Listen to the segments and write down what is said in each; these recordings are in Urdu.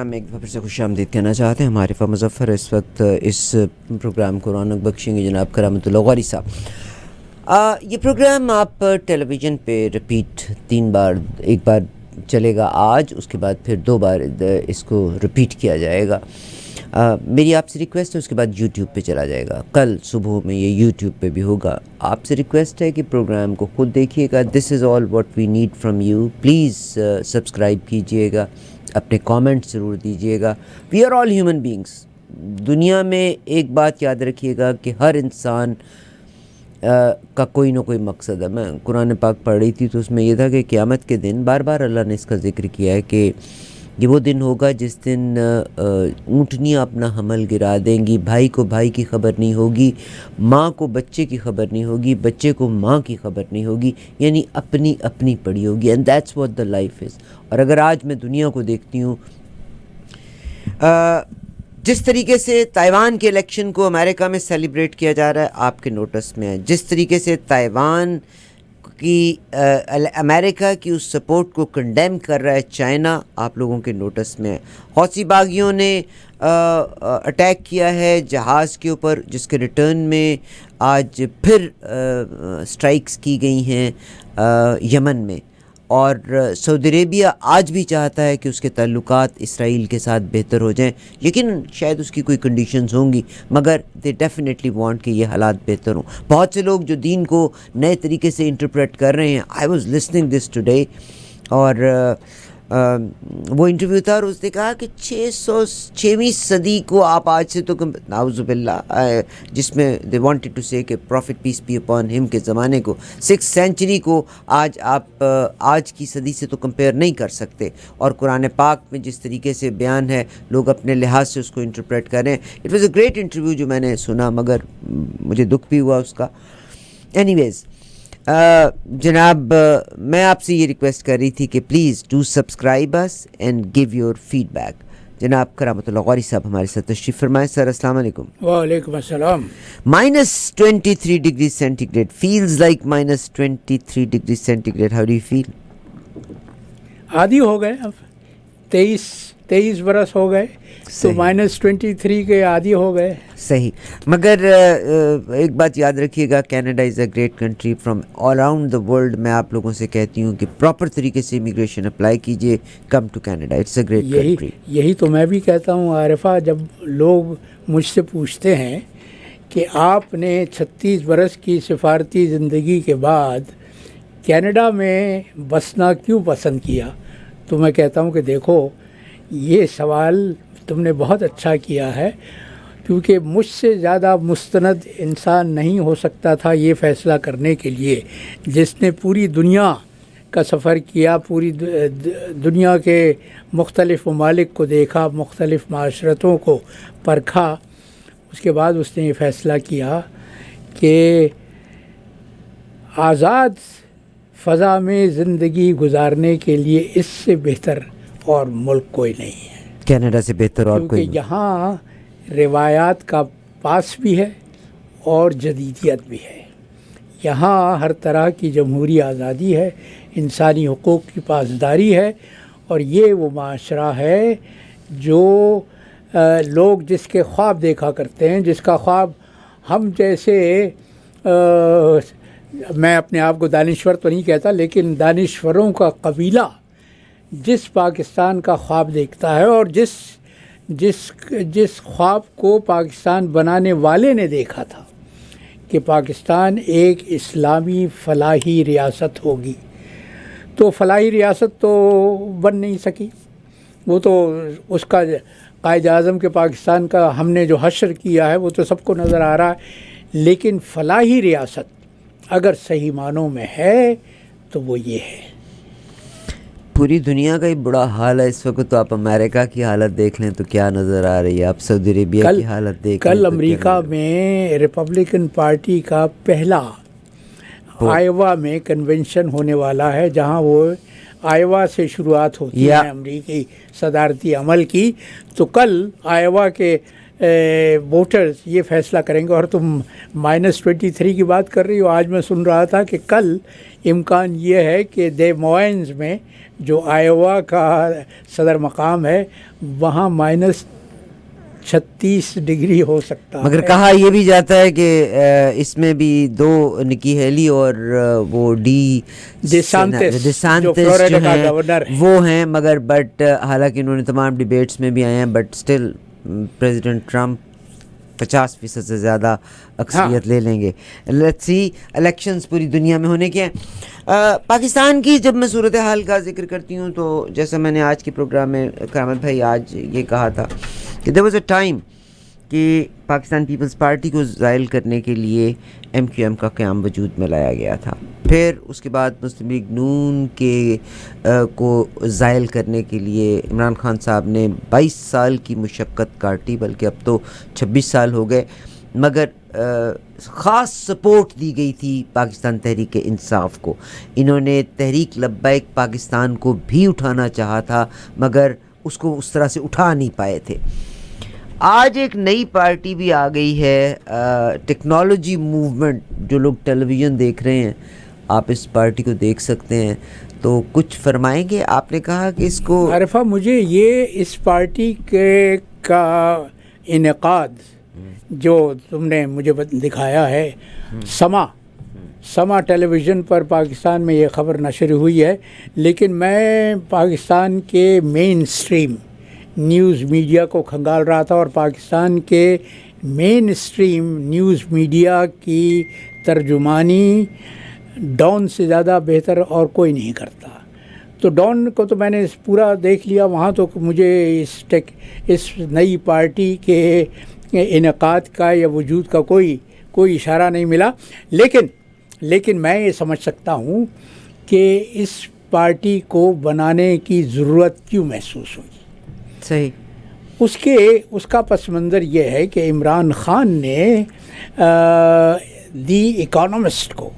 ناظران میں ایک دفعہ پھر سے خوش آمدید کہنا چاہتے ہیں. ہم عارفہ مظفر اس وقت اس پروگرام کو رونق بخشیں گے جناب کرامت اللہ غوری صاحب. یہ پروگرام آپ ٹیلی ویژن پہ ریپیٹ 3 بار، ایک بار چلے گا آج، اس کے بعد پھر 2 بار اس کو ریپیٹ کیا جائے گا. میری آپ سے ریکویسٹ ہے اس کے بعد یوٹیوب پہ چلا جائے گا. کل صبح میں یہ یوٹیوب پہ بھی ہوگا. آپ سے ریکویسٹ ہے کہ پروگرام کو خود دیکھیے گا. This is all what we need from you. Please subscribe کیجیے گا، اپنے کامنٹ ضرور دیجیے گا. We are all human beings. دنیا میں ایک بات یاد رکھیے گا کہ ہر انسان کا کوئی نہ کوئی مقصد ہے. میں قرآن پاک پڑھ رہی تھی تو اس میں یہ تھا کہ قیامت کے دن بار بار اللہ نے اس کا ذکر کیا ہے کہ یہ وہ دن ہوگا جس دن اونٹنیاں اپنا حمل گرا دیں گی. بھائی کو بھائی کی خبر نہیں ہوگی، ماں کو بچے کی خبر نہیں ہوگی، بچے کو ماں کی خبر نہیں ہوگی، یعنی اپنی اپنی پڑی ہوگی. And that's what the life is. اور اگر آج میں دنیا کو دیکھتی ہوں، جس طریقے سے تائیوان کے الیکشن کو امریکہ میں سیلیبریٹ کیا جا رہا ہے آپ کے نوٹس میں ہے، جس طریقے سے تائیوان کی امریکہ کی اس سپورٹ کو کنڈیم کر رہا ہے چائنا آپ لوگوں کے نوٹس میں ہے. حوثی باغیوں نے اٹیک کیا ہے جہاز کے اوپر، جس کے ریٹرن میں آج پھر سٹرائکس کی گئی ہیں یمن میں. اور سعودی عربیہ آج بھی چاہتا ہے کہ اس کے تعلقات اسرائیل کے ساتھ بہتر ہو جائیں. یقیناً شاید اس کی کوئی کنڈیشنز ہوں گی، مگر دے ڈیفینیٹلی وانٹ کہ یہ حالات بہتر ہوں. بہت سے لوگ جو دین کو نئے طریقے سے انٹرپریٹ کر رہے ہیں، I was listening this today, اور وہ انٹرویو تھا اور اس نے کہا کہ 606ویں صدی کو آپ آج سے تو نعوذ باللہ، جس میں دے وانٹڈ ٹو سے کہ profit piece be upon him کے زمانے کو، 6th سینچری کو آج آپ آج کی صدی سے تو کمپیئر نہیں کر سکتے. اور قرآن پاک میں جس طریقے سے بیان ہے لوگ اپنے لحاظ سے اس کو انٹرپریٹ کر رہے ہیں. It was a great interview جو میں نے سنا، مگر مجھے دکھ بھی ہوا اس کا. اینی ویز جناب، میں آپ سے یہ ریکویسٹ کر رہی تھی کہ please do subscribe us and give your feedback. جناب کرامت اللہ غوری صاحب ہمارے ساتھ تشریف فرمائیں. سر السلام علیکم. وعلیکم السلام. -23 degree centigrade feels like -23 degree centigrade. how do you feel? عادی ہو گئے، اب 23 برس ہو گئے تو -23 کے عادی ہو گئے. صحیح. مگر ایک بات یاد رکھیے گا، Canada is a great country from all around the world. میں آپ لوگوں سے کہتی ہوں کہ پراپر طریقے سے امیگریشن اپلائی کیجئے. Come to Canada, it's a great country. یہی تو میں بھی کہتا ہوں عارفہ. جب لوگ مجھ سے پوچھتے ہیں کہ آپ نے 36 برس کی سفارتی زندگی کے بعد کینیڈا میں بسنا کیوں پسند کیا، تو میں کہتا ہوں کہ دیکھو، یہ سوال تم نے بہت اچھا کیا ہے، کیونکہ مجھ سے زیادہ مستند انسان نہیں ہو سکتا تھا یہ فیصلہ کرنے کے لیے، جس نے پوری دنیا کا سفر کیا، پوری دنیا کے مختلف ممالک کو دیکھا، مختلف معاشرتوں کو پرکھا. اس کے بعد اس نے یہ فیصلہ کیا کہ آزاد فضا میں زندگی گزارنے کے لیے اس سے بہتر اور ملک کوئی نہیں ہے. کینیڈا سے بہتر اور کوئی کیونکہ یہاں روایات کا پاس بھی ہے اور جدیدیت بھی ہے. یہاں ہر طرح کی جمہوری آزادی ہے، انسانی حقوق کی پاسداری ہے، اور یہ وہ معاشرہ ہے جو لوگ جس کے خواب دیکھا کرتے ہیں، جس کا خواب ہم جیسے میں اپنے آپ کو دانشور تو نہیں کہتا، لیکن دانشوروں کا قبیلہ جس پاکستان کا خواب دیکھتا ہے، اور جس خواب کو پاکستان بنانے والے نے دیکھا تھا کہ پاکستان ایک اسلامی فلاحی ریاست ہوگی، تو فلاحی ریاست تو بن نہیں سکی. وہ تو اس کا قائد اعظم کے پاکستان کا ہم نے جو حشر کیا ہے وہ تو سب کو نظر آ رہا ہے. لیکن فلاحی ریاست اگر صحیح معنوں میں ہے تو وہ یہ ہے. پوری دنیا کا ہی بڑا حال ہے اس وقت. تو آپ امریکہ کی حالت دیکھ لیں تو کیا نظر آ رہی ہے، آپ سعودی عربیہ کی حالت دیکھ لیں. کل امریکہ میں ریپبلکن پارٹی کا پہلا آئیوا میں کنونشن ہونے والا ہے، جہاں وہ آئیوا سے شروعات ہوتی ہے امریکی صدارتی عمل کی. تو کل آئیوا کے ووٹرز یہ فیصلہ کریں گے. اور تم -23 کی بات کر رہی ہو. آج میں سن رہا تھا کہ کل امکان یہ ہے کہ دے موائنز میں جو آئیوا کا صدر مقام ہے وہاں -36 ڈگری ہو سکتا ہے. مگر کہا یہ بھی جاتا ہے کہ اس میں بھی 2 نکی ہیلی اور وہ ڈی سانٹس جو فلوریڈا کا گورنر ہے وہ ہیں. مگر بٹ حالانکہ انہوں نے تمام ڈیبیٹس میں بھی آئے ہیں بٹ اسٹل پریزیڈنٹ ٹرمپ 50% سے زیادہ اکثریت لے لیں گے. لیٹس سی الیکشنز پوری دنیا میں ہونے کے ہیں. پاکستان کی جب میں صورتحال کا ذکر کرتی ہوں تو جیسا میں نے آج کے پروگرام میں کرامت بھائی آج یہ کہا تھا کہ دیر واز اے ٹائم کہ پاکستان پیپلز پارٹی کو زائل کرنے کے لیے MQM کا قیام وجود میں لایا گیا تھا. پھر اس کے بعد مسلم لیگ نون کے کو زائل کرنے کے لیے عمران خان صاحب نے 22 سال کی مشقت کاٹی, بلکہ اب تو 26 سال ہو گئے. مگر خاص سپورٹ دی گئی تھی پاکستان تحریک انصاف کو. انہوں نے تحریک لبیک پاکستان کو بھی اٹھانا چاہا تھا مگر اس کو اس طرح سے اٹھا نہیں پائے تھے. آج ایک نئی پارٹی بھی آ گئی ہے, ٹیکنالوجی موومنٹ. جو لوگ ٹیلی ویژن دیکھ رہے ہیں آپ اس پارٹی کو دیکھ سکتے ہیں, تو کچھ فرمائیں گے؟ آپ نے کہا کہ اس کو عارفہ مجھے یہ اس پارٹی کے کا انعقاد جو تم نے مجھے دکھایا ہے سما ٹیلی ویژن پر پاکستان میں یہ خبر نشر ہوئی ہے, لیکن میں پاکستان کے مین اسٹریم نیوز میڈیا کو کھنگال رہا تھا اور پاکستان کے مین اسٹریم نیوز میڈیا کی ترجمانی ڈان سے زیادہ بہتر اور کوئی نہیں کرتا. تو ڈان کو تو میں نے پورا دیکھ لیا, وہاں تو مجھے اس نئی پارٹی کے انعقاد کا یا وجود کا کوئی اشارہ نہیں ملا. لیکن میں یہ سمجھ سکتا ہوں کہ اس پارٹی کو بنانے کی ضرورت کیوں محسوس ہوئی. صحیح. اس کا پس منظر یہ ہے کہ عمران خان نے دی اکانومسٹ کو,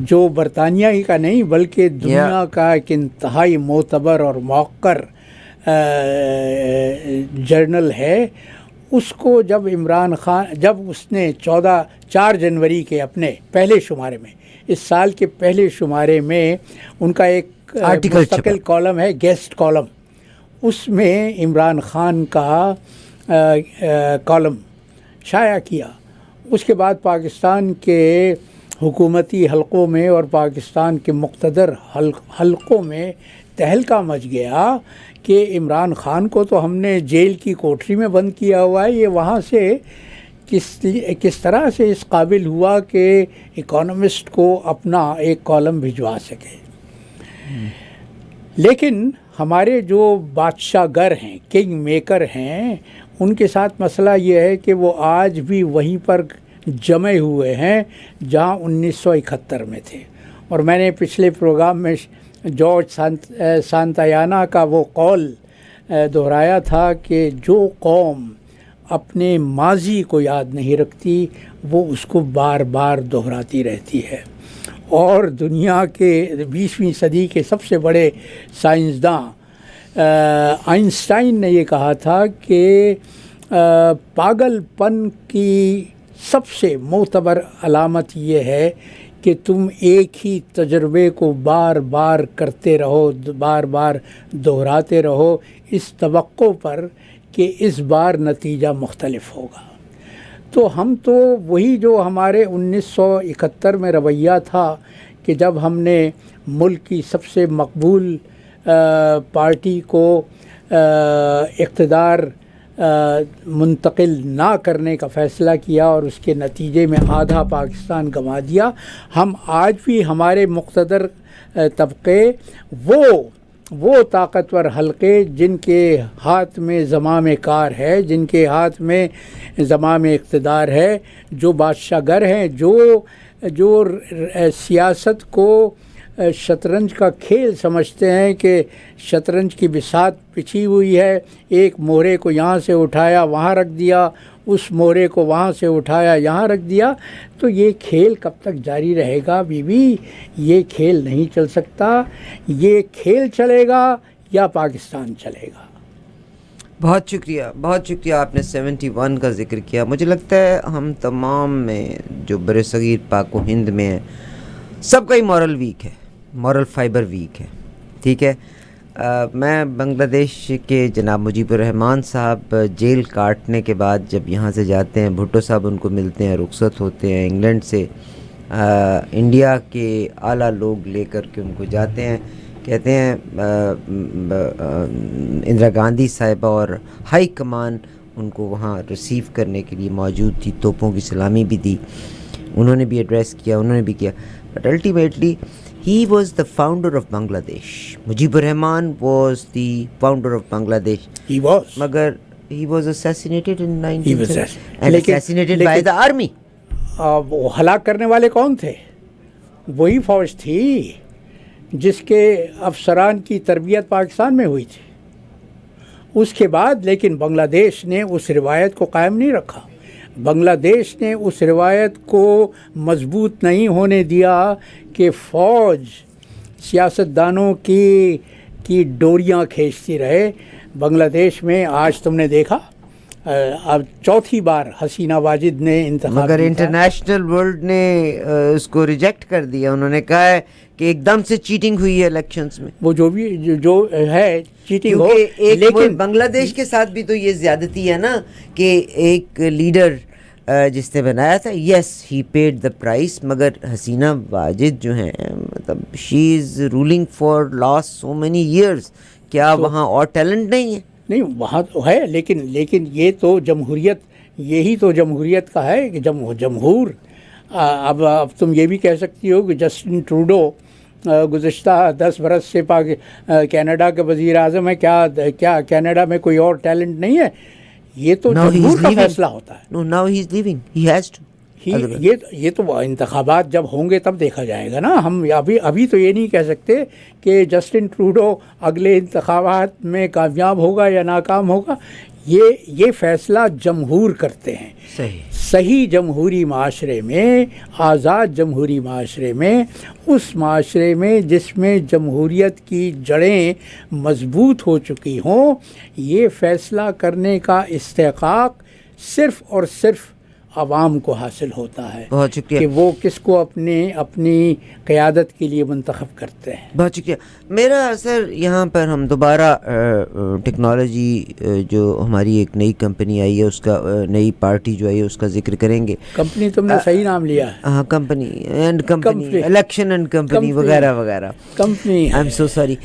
جو برطانیہ ہی کا نہیں بلکہ دنیا کا ایک انتہائی معتبر اور موقر جرنل ہے, اس کو جب عمران خان جب اس نے 4 جنوری کے اپنے پہلے شمارے میں, اس سال کے پہلے شمارے میں ان کا ایک مستقل کالم ہے گیسٹ کالم, اس میں عمران خان کا کالم شائع کیا. اس کے بعد پاکستان کے حکومتی حلقوں میں اور پاکستان کے مقتدر حلقوں میں تہلکہ مچ گیا کہ عمران خان کو تو ہم نے جیل کی کوٹری میں بند کیا ہوا ہے, یہ وہاں سے کس طرح سے اس قابل ہوا کہ اکانومسٹ کو اپنا ایک کالم بھجوا سکے. لیکن ہمارے جو بادشاہ گر ہیں, کنگ میکر ہیں, ان کے ساتھ مسئلہ یہ ہے کہ وہ آج بھی وہیں پر جمے ہوئے ہیں جہاں 1971 میں تھے. اور میں نے پچھلے پروگرام میں جارج سانتایانا کا وہ قول دہرایا تھا کہ جو قوم اپنے ماضی کو یاد نہیں رکھتی وہ اس کو بار بار دہراتی رہتی ہے. اور دنیا کے 20ویں صدی کے سب سے بڑے سائنسداں آئنسٹائن نے یہ کہا تھا کہ پاگل پن کی سب سے معتبر علامت یہ ہے کہ تم ایک ہی تجربے کو بار بار کرتے رہو, بار بار دہراتے رہو اس توقع پر کہ اس بار نتیجہ مختلف ہوگا. تو ہم تو وہی جو ہمارے 1971 میں رویہ تھا کہ جب ہم نے ملک کی سب سے مقبول پارٹی کو اقتدار منتقل نہ کرنے کا فیصلہ کیا اور اس کے نتیجے میں آدھا پاکستان گنوا دیا. ہم آج بھی ہمارے مقتدر طبقے وہ طاقتور حلقے جن کے ہاتھ میں زمام کار ہے, جن کے ہاتھ میں زمام اقتدار ہے, جو بادشاہ گر ہیں, جو سیاست کو شطرنج کا کھیل سمجھتے ہیں کہ شطرنج کی بساط بچھی ہوئی ہے, ایک مہرے کو یہاں سے اٹھایا وہاں رکھ دیا, اس مہرے کو وہاں سے اٹھایا یہاں رکھ دیا. تو یہ کھیل کب تک جاری رہے گا بیوی؟ یہ کھیل نہیں چل سکتا. یہ کھیل چلے گا یا پاکستان چلے گا. بہت شکریہ آپ نے 71 کا ذکر کیا. مجھے لگتا ہے ہم تمام میں جو بر صغیر پاک و ہند میں ہیں سب کا ہی مورل ویک ہے, مورل فائبر ویک ہے. ٹھیک ہے, میں بنگلہ دیش کے جناب مجیب الرحمان صاحب جیل کاٹنے کے بعد جب یہاں سے جاتے ہیں, بھٹو صاحب ان کو ملتے ہیں, رخصت ہوتے ہیں انگلینڈ سے, انڈیا کے اعلیٰ لوگ لے کر کے ان کو جاتے ہیں, کہتے ہیں اندرا گاندھی صاحبہ اور ہائی کمان ان کو وہاں ریسیو کرنے کے لیے موجود تھی, توپوں کی سلامی بھی دی, انہوں نے بھی ایڈریس کیا, انہوں نے بھی کیا, but ultimately he was the founder of Bangladesh. Mujib ur Rahman was the founder of Bangladesh. مگر he was assassinated in 1970 and assassinated by the army. وہ ہلاک کرنے والے کون تھے؟ وہی فوج تھی جس کے افسران کی تربیت پاکستان میں ہوئی تھی. اس کے بعد لیکن بنگلہ دیش نے اس روایت کو قائم نہیں رکھا. بنگلہ دیش نے اس روایت کو مضبوط نہیں ہونے دیا کہ فوج سیاستدانوں کی ڈوریاں کھینچتی رہے. بنگلہ دیش میں آج تم نے دیکھا اب چوتھی بار حسینہ واجد نے انتخاب, مگر انٹرنیشنل ورلڈ نے اس کو ریجیکٹ کر دیا. انہوں نے کہا ہے کہ ایک دم سے چیٹنگ ہوئی ہے الیکشنز میں. وہ جو بھی جو ہے چیٹنگ ہو, لیکن بنگلہ دیش کے ساتھ بھی تو یہ زیادتی ہے نا کہ ایک لیڈر جس نے بنایا تھا, یس ہی پیڈ دا پرائس, مگر حسینہ واجد جو ہیں مطلب she is ruling for last so many years. کیا وہاں اور ٹیلنٹ نہیں ہے؟ نہیں, وہاں تو ہے, لیکن یہ تو جمہوریت, یہی تو جمہوریت کا ہے کہ جمہور. اب تم یہ بھی کہہ سکتی ہو کہ جسٹن ٹروڈو گزشتہ 10 برس سے کینیڈا کے وزیر اعظم ہے, کیا کینیڈا میں کوئی اور ٹیلنٹ نہیں ہے؟ یہ تو جمہور کا فیصلہ ہوتا ہے. No, now he is leaving. He has to. یہ تو انتخابات جب ہوں گے تب دیکھا جائے گا نا. ہم ابھی تو یہ نہیں کہہ سکتے کہ جسٹن ٹروڈو اگلے انتخابات میں کامیاب ہوگا یا ناکام ہوگا. یہ فیصلہ جمہور کرتے ہیں. صحیح جمہوری معاشرے میں, آزاد جمہوری معاشرے میں, اس معاشرے میں جس میں جمہوریت کی جڑیں مضبوط ہو چکی ہوں, یہ فیصلہ کرنے کا استحقاق صرف اور صرف عوام کو حاصل ہوتا ہے. بہت شکریہ کہ وہ کس کو اپنی قیادت کے لیے منتخب کرتے ہیں. بہت شکریہ. میرا اثر یہاں پر ہم دوبارہ ٹیکنالوجی جو ہماری ایک نئی کمپنی آئی ہے, اس کا نئی پارٹی جو آئی ہے اس کا ذکر کریں گے. کمپنی تم نے صحیح نام لیا ہے. ہاں, کمپنی الیکشن اینڈ کمپنی وغیرہ وغیرہ. Company I am so sorry.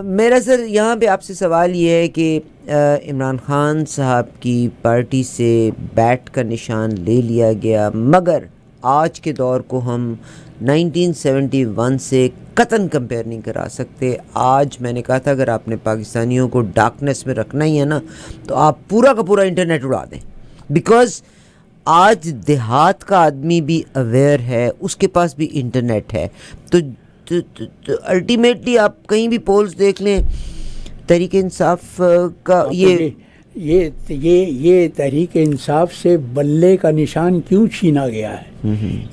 میرا سر یہاں پہ آپ سے سوال یہ ہے کہ عمران خان صاحب کی پارٹی سے بیٹ کا نشان لے لیا گیا, مگر آج کے دور کو ہم 1971 سے قطعاً کمپیئر نہیں کرا سکتے. آج میں نے کہا تھا اگر آپ نے پاکستانیوں کو ڈارکنیس میں رکھنا ہی ہے نا تو آپ پورا کا پورا انٹرنیٹ اڑا دیں, بیکاز آج دیہات کا آدمی بھی اویئر ہے, اس کے پاس بھی انٹرنیٹ ہے. تو الٹیمیٹلی آپ کہیں بھی پولز دیکھ لیں, تحریک انصاف کا یہ تحریک انصاف سے بلے کا نشان کیوں چھینا گیا ہے؟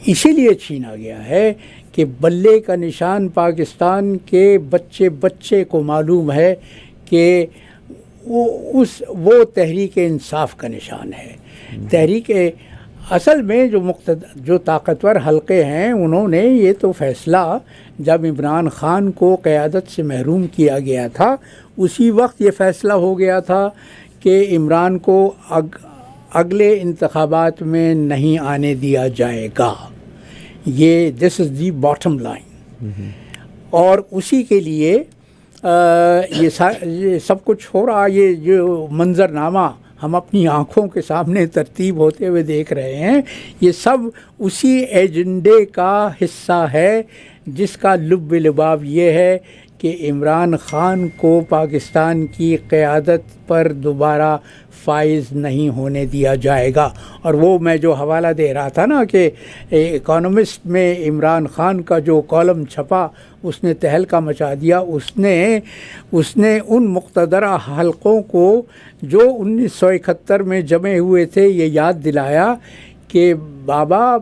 اسی لیے چھینا گیا ہے کہ بلے کا نشان پاکستان کے بچے کو معلوم ہے کہ وہ تحریک انصاف کا نشان ہے. تحریک اصل میں جو طاقتور حلقے ہیں انہوں نے یہ تو فیصلہ جب عمران خان کو قیادت سے محروم کیا گیا تھا اسی وقت یہ فیصلہ ہو گیا تھا کہ عمران کو اگلے انتخابات میں نہیں آنے دیا جائے گا. یہ دس از دی باٹم لائن. اور اسی کے لیے یہ سب کچھ ہو رہا. یہ جو منظرنامہ ہم اپنی آنکھوں کے سامنے ترتیب ہوتے ہوئے دیکھ رہے ہیں, یہ سب اسی ایجنڈے کا حصہ ہے جس کا لب لباب یہ ہے کہ عمران خان کو پاکستان کی قیادت پر دوبارہ فائز نہیں ہونے دیا جائے گا. اور وہ میں جو حوالہ دے رہا تھا نا کہ اکانومسٹ میں عمران خان کا جو کالم چھپا اس نے تہلکہ مچا دیا. اس نے ان مقتدرہ حلقوں کو جو 1971 میں جمع ہوئے تھے یہ یاد دلایا کہ بابا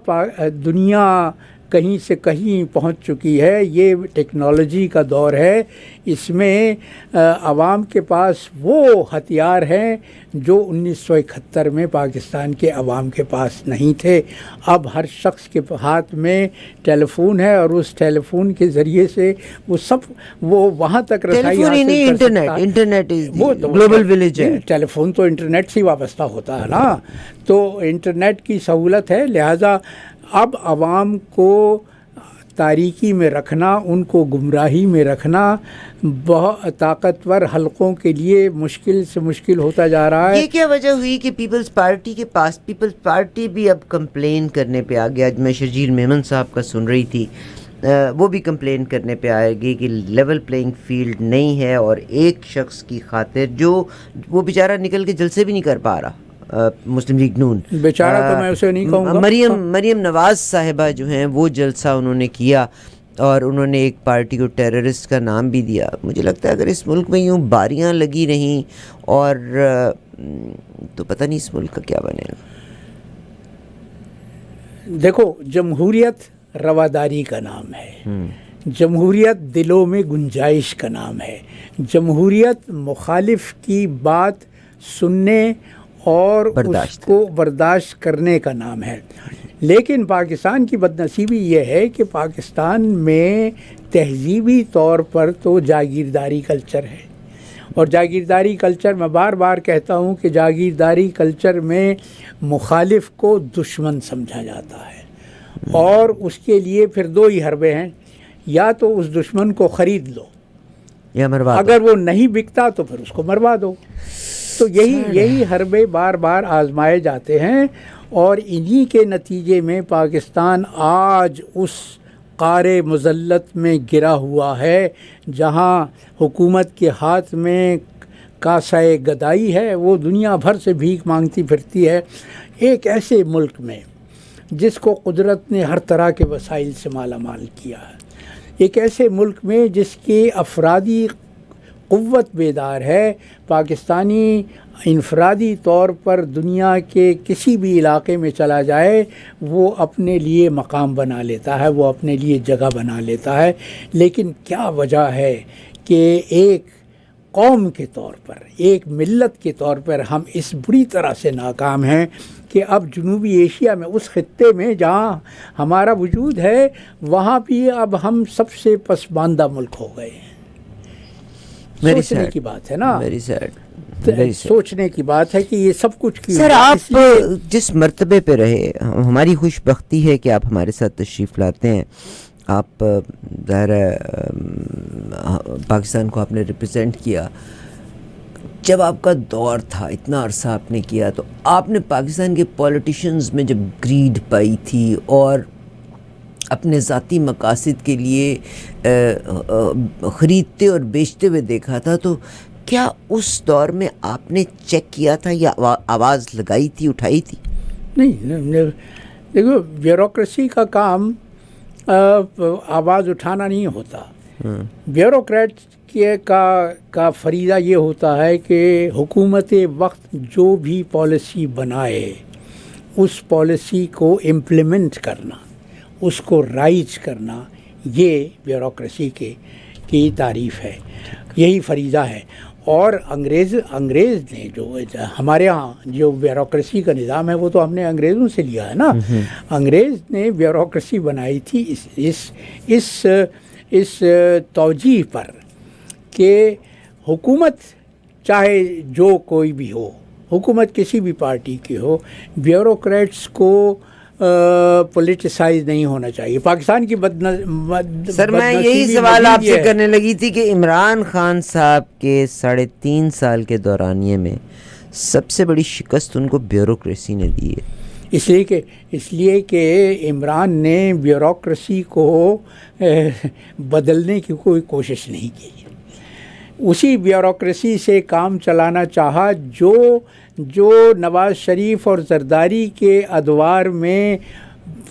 دنیا کہیں سے کہیں پہنچ چکی ہے. یہ ٹیکنالوجی کا دور ہے. اس میں عوام کے پاس وہ ہتھیار ہیں جو 1971 میں پاکستان کے عوام کے پاس نہیں تھے. اب ہر شخص کے ہاتھ میں ٹیلی فون ہے اور اس ٹیلی فون کے ذریعے سے وہ وہاں تک رسائی حاصل کر سکتا ہے. انٹرنیٹ وہ گلوبل ولیج ہے. ٹیلی فون تو انٹرنیٹ سے وابستہ ہوتا ہے نا. تو انٹرنیٹ کی سہولت ہے. لہذا اب عوام کو تاریکی میں رکھنا، ان کو گمراہی میں رکھنا بہت طاقتور حلقوں کے لیے مشکل سے مشکل ہوتا جا رہا ہے. یہ کیا وجہ ہوئی کہ پیپلز پارٹی کے پاس، پیپلز پارٹی بھی اب کمپلین کرنے پہ آ گیا. آج میں شرجیل میمن صاحب کا سن رہی تھی، وہ بھی کمپلین کرنے پہ آئے گی کہ لیول پلینگ فیلڈ نہیں ہے، اور ایک شخص کی خاطر جو وہ بیچارہ نکل کے جلسے بھی نہیں کر پا رہا. مسلم لیگ نون بیچارہ تو میں اسے نہیں کہوں گا. مریم نواز صاحبہ جو ہیں وہ جلسہ انہوں نے کیا اور انہوں نے ایک پارٹی کو ٹیررسٹ کا نام بھی دیا. مجھے لگتا ہے اگر اس ملک میں یوں باریاں لگی رہیں اور تو پتہ نہیں اس ملک کا کیا بنے گا. دیکھو، جمہوریت رواداری کا نام ہے. جمہوریت دلوں میں گنجائش کا نام ہے. جمہوریت مخالف کی بات سننے اور اس کو برداشت کرنے کا نام ہے. لیکن پاکستان کی بدنصیبی یہ ہے کہ پاکستان میں تہذیبی طور پر تو جاگیرداری کلچر ہے. اور جاگیرداری کلچر، میں بار بار کہتا ہوں کہ جاگیرداری کلچر میں مخالف کو دشمن سمجھا جاتا ہے. اور اس کے لیے پھر دو ہی حربے ہیں، یا تو اس دشمن کو خرید لو یا مروا دو. اگر وہ نہیں بکتا تو پھر اس کو مروا دو. تو یہی حربے بار بار آزمائے جاتے ہیں، اور انہی کے نتیجے میں پاکستان آج اس قعر مذلت میں گرا ہوا ہے جہاں حکومت کے ہاتھ میں کاسۂ گدائی ہے. وہ دنیا بھر سے بھیک مانگتی پھرتی ہے. ایک ایسے ملک میں جس کو قدرت نے ہر طرح کے وسائل سے مالا مال کیا ہے، ایک ایسے ملک میں جس کے افرادی قوت بیدار ہے. پاکستانی انفرادی طور پر دنیا کے کسی بھی علاقے میں چلا جائے وہ اپنے لیے مقام بنا لیتا ہے، وہ اپنے لیے جگہ بنا لیتا ہے. لیکن کیا وجہ ہے کہ ایک قوم کے طور پر، ایک ملت کے طور پر ہم اس بری طرح سے ناکام ہیں کہ اب جنوبی ایشیا میں، اس خطے میں جہاں ہمارا وجود ہے، وہاں بھی اب ہم سب سے پسماندہ ملک ہو گئے ہیں. سوچنے کی بات ہے نا، سوچنے کی بات ہے کہ یہ سب کچھ کی. سر، آپ جس مرتبے پہ رہے، ہماری خوش بختی ہے کہ آپ ہمارے ساتھ تشریف لاتے ہیں. آپ ظاہر ہے پاکستان کو آپ نے ریپرزینٹ کیا. جب آپ کا دور تھا، اتنا عرصہ آپ نے کیا، تو آپ نے پاکستان کے پولیٹیشنز میں جب گریڈ پائی تھی اور اپنے ذاتی مقاصد کے لیے خریدتے اور بیچتے ہوئے دیکھا تھا، تو کیا اس دور میں آپ نے چیک کیا تھا یا آواز لگائی تھی، اٹھائی تھی؟ نہیں، دیکھو، بیوروکریسی کا کام آواز اٹھانا نہیں ہوتا. بیوروکریٹ کا فریضہ یہ ہوتا ہے کہ حکومت وقت جو بھی پالیسی بنائے اس پالیسی کو امپلیمنٹ کرنا، اس کو رائج کرنا، یہ بیوروکریسی کی تعریف ہے، یہی فریضہ ہے. اور انگریز نے جو ہمارے ہاں جو بیوروکریسی کا نظام ہے وہ تو ہم نے انگریزوں سے لیا ہے نا. انگریز نے بیوروکریسی بنائی تھی اس توجیہ پر کہ حکومت چاہے جو کوئی بھی ہو، حکومت کسی بھی پارٹی کی ہو، بیوروکریٹس کو پولیٹیسائز نہیں ہونا چاہیے. پاکستان کی سر، میں یہی سوال آپ سے کرنے لگی تھی کہ عمران خان صاحب کے 3.5 سال کے دورانیے میں سب سے بڑی شکست ان کو بیوروکریسی نے دی ہے. اس لیے کہ عمران نے بیوروکریسی کو بدلنے کی کوئی کوشش نہیں کی. اسی بیوروکریسی سے کام چلانا چاہا جو نواز شریف اور زرداری کے ادوار میں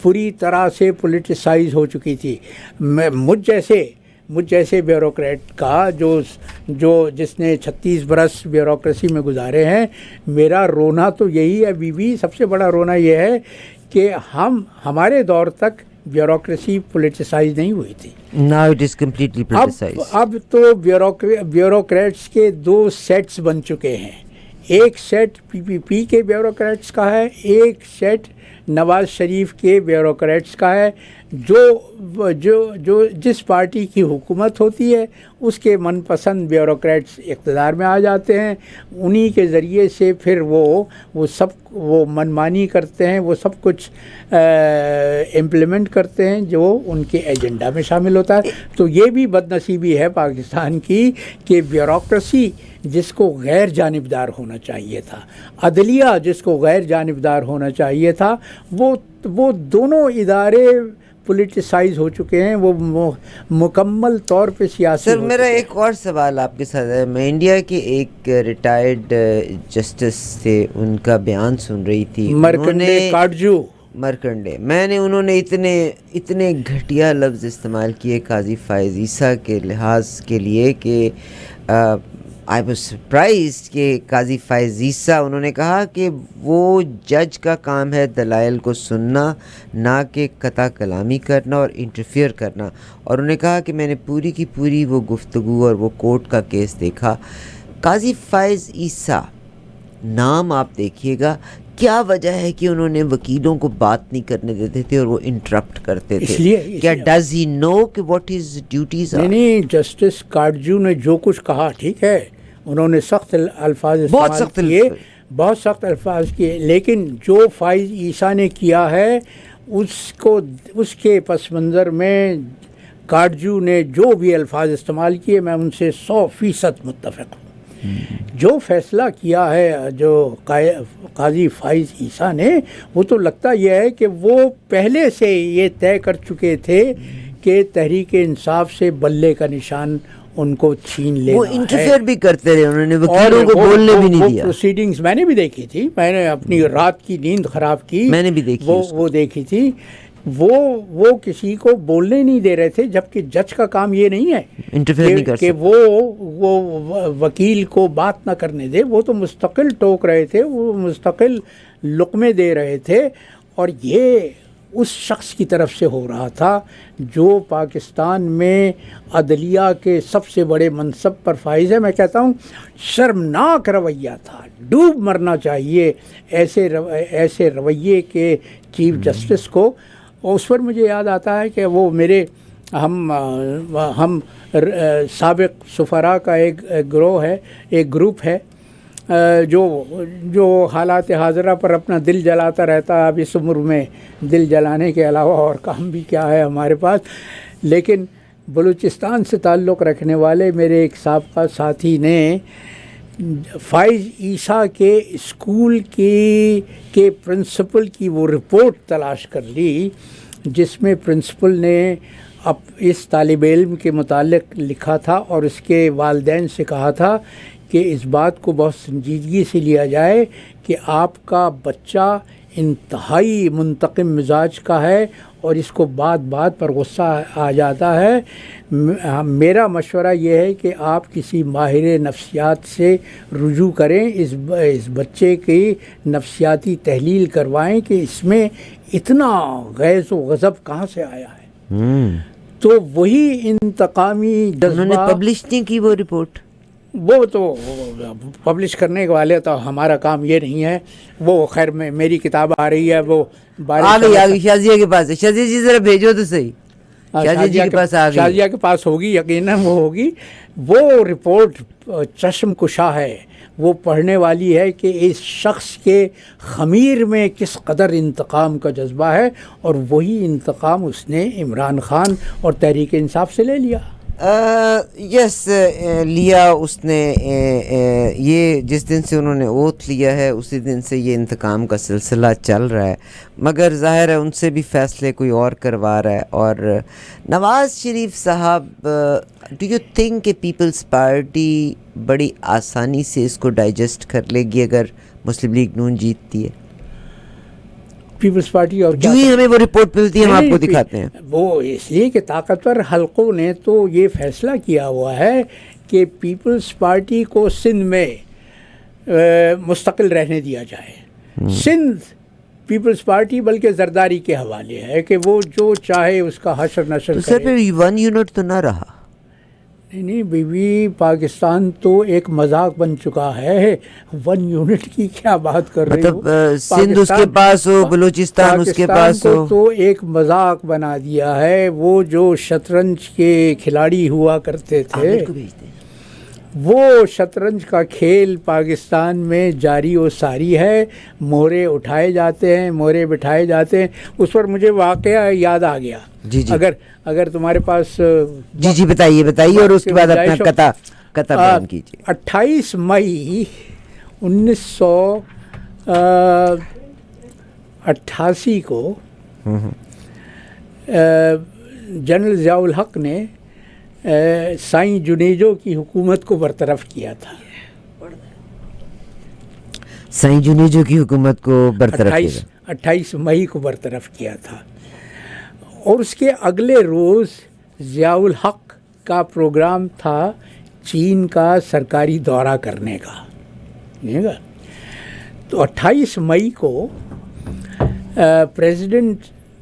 پوری طرح سے پولیٹیسائز ہو چکی تھی. مجھ جیسے بیوروکریٹ کا جس نے 36 برس بیوروکریسی میں گزارے ہیں، میرا رونا تو یہی ہے. ابھی بھی سب سے بڑا رونا یہ ہے کہ ہمارے دور تک بیوروکریسی پولیٹیسائز نہیں ہوئی تھی. Now it is completely politicized. اب تو بیوروکریٹس کے 2 سیٹس بن چکے ہیں. ایک سیٹ پی پی پی کے بیوروکریٹس کا ہے, ایک سیٹ نواز شریف کے بیوروکریٹس کا ہے. جو جس پارٹی کی حکومت ہوتی ہے اس کے من پسند بیوروکریٹس اقتدار میں آ جاتے ہیں. انہی کے ذریعے سے پھر وہ منمانی کرتے ہیں, وہ سب کچھ امپلیمنٹ کرتے ہیں جو ان کے ایجنڈا میں شامل ہوتا ہے. تو یہ بھی بد نصیبی ہے پاکستان کی کہ بیوروکریسی جس کو غیر جانبدار ہونا چاہیے تھا, عدلیہ جس کو غیر جانبدار ہونا چاہیے تھا, وہ دونوں ادارے پولیٹیسائز ہو چکے ہیں, وہ مکمل طور پہ سیاسی. سر میرا ایک اور سوال آپ کے ساتھ ہے. میں انڈیا کے ایک ریٹائرڈ جسٹس تھے, ان کا بیان سن رہی تھی, مرکنڈے. انہوں نے اتنے گھٹیا لفظ استعمال کیے قاضی فائز عیسیٰ کے لحاظ کے لیے کہ آئی واز سرپرائزڈ کہ قاضی فائز عیسیٰ, انہوں نے کہا کہ وہ جج کا کام ہے دلائل کو سننا, نہ کہ قطع کلامی کرنا اور انٹرفیئر کرنا. اور انہوں نے کہا کہ میں نے پوری کی پوری وہ گفتگو اور وہ کورٹ کا کیس دیکھا. قاضی فائز عیسیٰ نام آپ دیکھیے گا, کیا وجہ ہے کہ انہوں نے وکیلوں کو بات نہیں کرنے دیتے تھے اور وہ انٹرپٹ کرتے تھے؟ کیا ڈز ہی نو کہ واٹ ہز ڈیوٹیز؟ نہیں, جسٹس کارجو نے جو کچھ کہا ٹھیک ہے, انہوں نے سخت الفاظ بہت سخت الفاظ کیے, لیکن جو فائز عیسیٰ نے کیا ہے اس کے پس منظر میں کارجو نے جو بھی الفاظ استعمال کیے میں ان سے 100% متفق ہوں. جو فیصلہ کیا ہے جو قاضی فائز عیسیٰ نے, وہ تو لگتا یہ ہے کہ وہ پہلے سے یہ طے کر چکے تھے کہ تحریک انصاف سے بلے کا نشان ان کو چھین لینا ہے. وہ انٹرفیئر بھی کرتے رہے, انہوں نے وکیلوں کو بولنے بھی نہیں دیا. پروسیڈنگز میں نے بھی دیکھی تھی, میں نے اپنی رات کی نیند خراب کی, میں نے بھی دیکھی, وہ دیکھی تھی. وہ کسی کو بولنے نہیں دے رہے تھے, جبکہ جج کا کام یہ نہیں ہے انٹرفیئر نہیں کر کہ وہ وکیل کو بات نہ کرنے دے. وہ تو مستقل ٹوک رہے تھے, وہ مستقل لقمے دے رہے تھے, اور یہ اس شخص کی طرف سے ہو رہا تھا جو پاکستان میں عدلیہ کے سب سے بڑے منصب پر فائز ہے. میں کہتا ہوں شرمناک رویہ تھا, ڈوب مرنا چاہیے ایسے رویے کے چیف جسٹس کو. اس پر مجھے یاد آتا ہے کہ وہ ہم سابق سفراء کا ایک گروہ ہے, ایک گروپ ہے جو حالات حاضرہ پر اپنا دل جلاتا رہتا ہے. اب اس عمر میں دل جلانے کے علاوہ اور کام بھی کیا ہے ہمارے پاس. لیکن بلوچستان سے تعلق رکھنے والے میرے ایک سابقہ ساتھی نے فائز عیسیٰ کے اسکول کے پرنسپل کی وہ رپورٹ تلاش کر لی جس میں پرنسپل نے اس طالب علم کے متعلق لکھا تھا اور اس کے والدین سے کہا تھا کہ اس بات کو بہت سنجیدگی سے لیا جائے کہ آپ کا بچہ انتہائی منتقم مزاج کا ہے اور اس کو بات پر غصہ آ جاتا ہے. میرا مشورہ یہ ہے کہ آپ کسی ماہر نفسیات سے رجوع کریں, اس بچے کی نفسیاتی تحلیل کروائیں کہ اس میں اتنا غیظ و غضب کہاں سے آیا ہے. تو وہی انتقامی جذبہ انہوں نے پبلش نہیں کی وہ رپورٹ. وہ تو پبلش کرنے والے تو ہمارا کام یہ نہیں ہے. وہ خیر میری کتاب آ رہی ہے, وہ آ گئی شازیہ کے پاس ہے. شازیہ جی ذرا بھیجو تو صحیح. شازیہ جی کے پاس آ گئی, شازیہ کے پاس ہوگی, یقیناً وہ ہوگی. وہ رپورٹ چشم کشا ہے, وہ پڑھنے والی ہے کہ اس شخص کے خمیر میں کس قدر انتقام کا جذبہ ہے, اور وہی انتقام اس نے عمران خان اور تحریک انصاف سے لے لیا. یس لیا اس نے. یہ جس دن سے انہوں نے اوتھ لیا ہے اسی دن سے یہ انتقام کا سلسلہ چل رہا ہے, مگر ظاہر ہے ان سے بھی فیصلے کوئی اور کروا رہا ہے. اور نواز شریف صاحب, ڈو یو تھنک کہ پیپلز پارٹی بڑی آسانی سے اس کو ڈائجسٹ کر لے گی اگر مسلم لیگ نون جیتتی ہے؟ پیپلز پارٹی اور جو ہی ہمیں وہ رپورٹ ملتی ہے ہم آپ کو دکھاتے ہیں. وہ اس لیے کہ طاقتور حلقوں نے تو یہ فیصلہ کیا ہوا ہے کہ پیپلز پارٹی کو سندھ میں مستقل رہنے دیا جائے. سندھ پیپلز پارٹی بلکہ زرداری کے حوالے ہے کہ وہ جو چاہے اس کا حشر نشر تو سر کرے. پھر 1 یونٹ تو نہ رہا. نہیں بیوی، پاکستان تو ایک مذاق بن چکا ہے. 1 یونٹ کی کیا بات کر رہی ہو؟ مطلب سندھ اس کے پاس ہو، بلوچستان اس کے پاس پاکستان ہو. کو تو ایک مذاق بنا دیا ہے. وہ جو شطرنج کے کھلاڑی ہوا کرتے تھے، عامر کو بھیج دیں. وہ شطرنج کا کھیل پاکستان میں جاری و ساری ہے. مہرے اٹھائے جاتے ہیں، مہرے بٹھائے جاتے ہیں. اس پر مجھے واقعہ یاد آ گیا. جی جی اگر تمہارے پاس جی بتائیے اور اس کے بعد اپنا قطع بیان کیجیے. 28 مئی 1988 کو جنرل ضیاء الحق نے سائیں جنیجو کی حکومت کو برطرف کیا تھا. سائیں جنیجو کی حکومت کو برطرف کیا 28 مئی کو برطرف کیا تھا. اور اس کے اگلے روز ضیاء الحق کا پروگرام تھا چین کا سرکاری دورہ کرنے کا. تو 28 مئی کو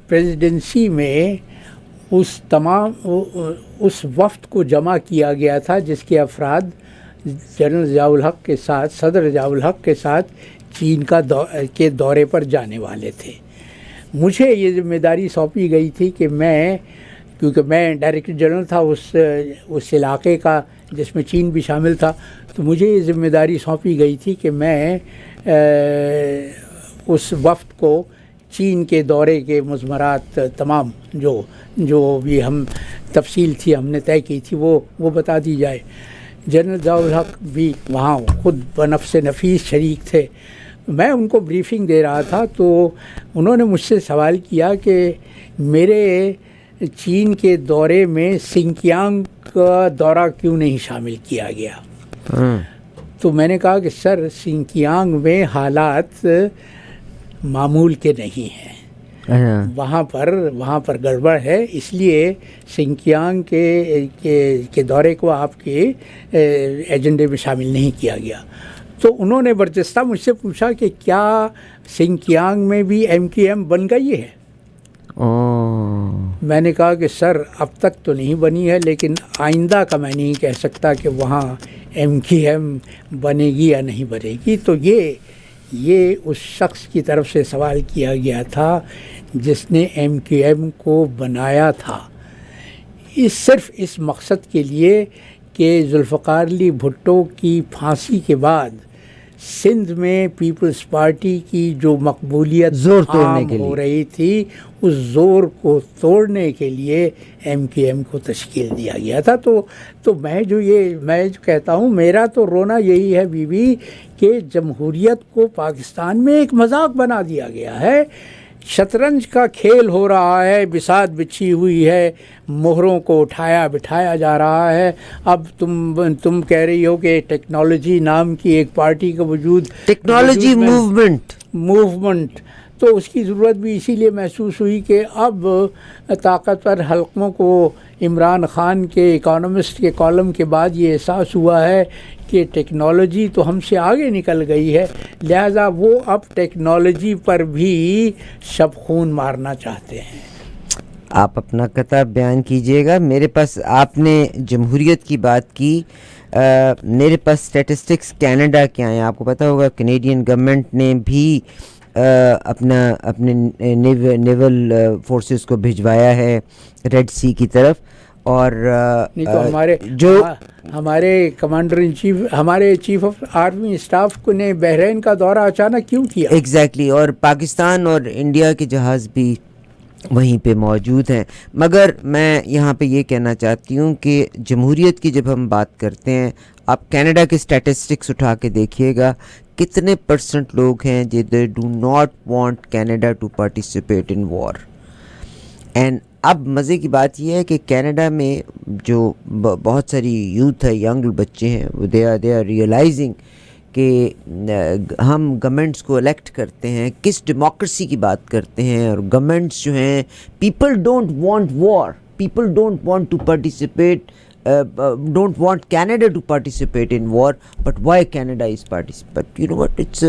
پریزیڈنسی میں اس وفد کو جمع کیا گیا تھا جس کے افراد جنرل ضیاء الحق کے ساتھ، صدر ضیاء الحق کے ساتھ چین کے دورے پر جانے والے تھے. مجھے یہ ذمہ داری سونپی گئی تھی کہ کیونکہ میں ڈائریکٹر جنرل تھا اس علاقے کا جس میں چین بھی شامل تھا، تو مجھے یہ ذمہ داری سونپی گئی تھی کہ میں اس وفد کو چین کے دورے کے مضمرات تمام جو بھی ہم تفصیل تھی ہم نے طے کی تھی وہ بتا دی جائے. جنرل ضیاء الحق بھی وہاں خود بنفس نفیس شریک تھے. میں ان کو بریفنگ دے رہا تھا تو انہوں نے مجھ سے سوال کیا کہ میرے چین کے دورے میں سنکیانگ کا دورہ کیوں نہیں شامل کیا گیا. تو میں نے کہا کہ سر سنکیانگ میں حالات معمول کے نہیں ہیں، وہاں پر گڑبڑ ہے، اس لیے سنکیانگ کے دورے کو آپ کے ایجنڈے میں شامل نہیں کیا گیا. تو انہوں نے برجستہ مجھ سے پوچھا کہ کیا سنکیانگ میں بھی MQM بن گئی ہے؟ میں نے کہا کہ سر اب تک تو نہیں بنی ہے، لیکن آئندہ کا میں نہیں کہہ سکتا کہ وہاں MQM بنے گی یا نہیں بنے گی. تو یہ اس شخص کی طرف سے سوال کیا گیا تھا جس نے MQM کو بنایا تھا، صرف اس مقصد کے لیے کہ ذوالفقار علی بھٹو کی پھانسی کے بعد سندھ میں پیپلز پارٹی کی جو مقبولیت عام ہو رہی تھی اس زور کو توڑنے کے لیے MQM کو تشکیل دیا گیا تھا. تو میں جو کہتا ہوں میرا تو رونا یہی ہے بیوی کہ جمہوریت کو پاکستان میں ایک مذاق بنا دیا گیا ہے. شطرنج کا کھیل ہو رہا ہے، بساط بچھی ہوئی ہے، مہروں کو اٹھایا بٹھایا جا رہا ہے. اب تم کہہ رہی ہو کہ ٹیکنالوجی نام کی ایک پارٹی کا وجود، ٹیکنالوجی موومنٹ، تو اس کی ضرورت بھی اسی لیے محسوس ہوئی کہ اب طاقتور حلقوں کو عمران خان کے اکانومسٹ کے کالم کے بعد یہ احساس ہوا ہے کہ ٹیکنالوجی تو ہم سے آگے نکل گئی ہے، لہذا وہ اب ٹیکنالوجی پر بھی شب خون مارنا چاہتے ہیں. آپ اپنا قطع بیان کیجئے گا. میرے پاس آپ نے جمہوریت کی بات کی، میرے پاس اسٹیٹسٹکس کینیڈا کے آئے ہیں. آپ کو پتہ ہوگا کینیڈین گورنمنٹ نے بھی اپنے نیول فورسز کو بھجوایا ہے ریڈ سی کی طرف. اور نہیں تو ہمارے کمانڈر ان چیف، ہمارے چیف آف آرمی اسٹاف کو نے بحرین کا دورہ اچانک کیوں کیا؟ ایگزیکٹلی. اور پاکستان اور انڈیا کے جہاز بھی وہیں پہ موجود ہیں. مگر میں یہاں پہ یہ کہنا چاہتی ہوں کہ جمہوریت کی جب ہم بات کرتے ہیں، آپ کینیڈا کے اسٹیٹسٹکس اٹھا کے دیکھیے گا کتنے % لوگ ہیں جو they do not want Canada to participate in war. And اب مزے کی بات یہ ہے کہ کینیڈا میں جو بہت ساری یوتھ ہے، ینگ بچے ہیں، دے آر ریئلائزنگ کہ ہم گورنمنٹس کو الیکٹ کرتے ہیں، کس ڈیموکریسی کی بات کرتے ہیں، اور گورنمنٹس جو ہیں people don't want war, people don't want to participate don't want Canada to participate in war, but why Canada is participating? But you know what, it's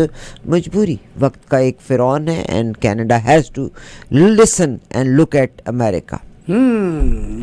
majburi, waqt ka ek Firaun hai, and Canada has to listen and look at America.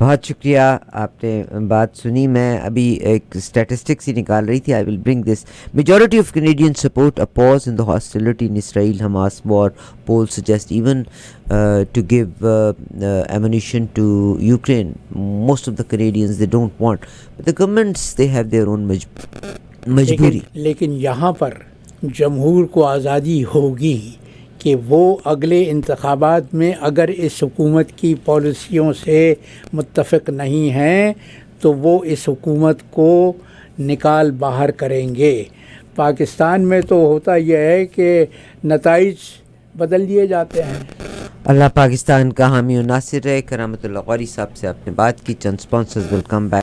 بہت شکریہ, آپ نے بات سنی. میں ابھی ایک اسٹیٹسٹکس ہی نکال رہی تھی. I will bring this. Majority of Canadian support a pause in the hostility in Israel Hamas war. Poll suggest even to give ammunition to Ukraine. Most of the Canadians they don't want, but the governments they have their own مجبوری. لیکن یہاں پر جمہور کو آزادی ہوگی کہ وہ اگلے انتخابات میں اگر اس حکومت کی پالیسیوں سے متفق نہیں ہیں تو وہ اس حکومت کو نکال باہر کریں گے. پاکستان میں تو ہوتا یہ ہے کہ نتائج بدل دیے جاتے ہیں. اللہ پاکستان کا حامی و ناصر رہے. کرامت اللہ قاری صاحب سے آپ نے بات کی. چند اسپانسرز ول کم بیک.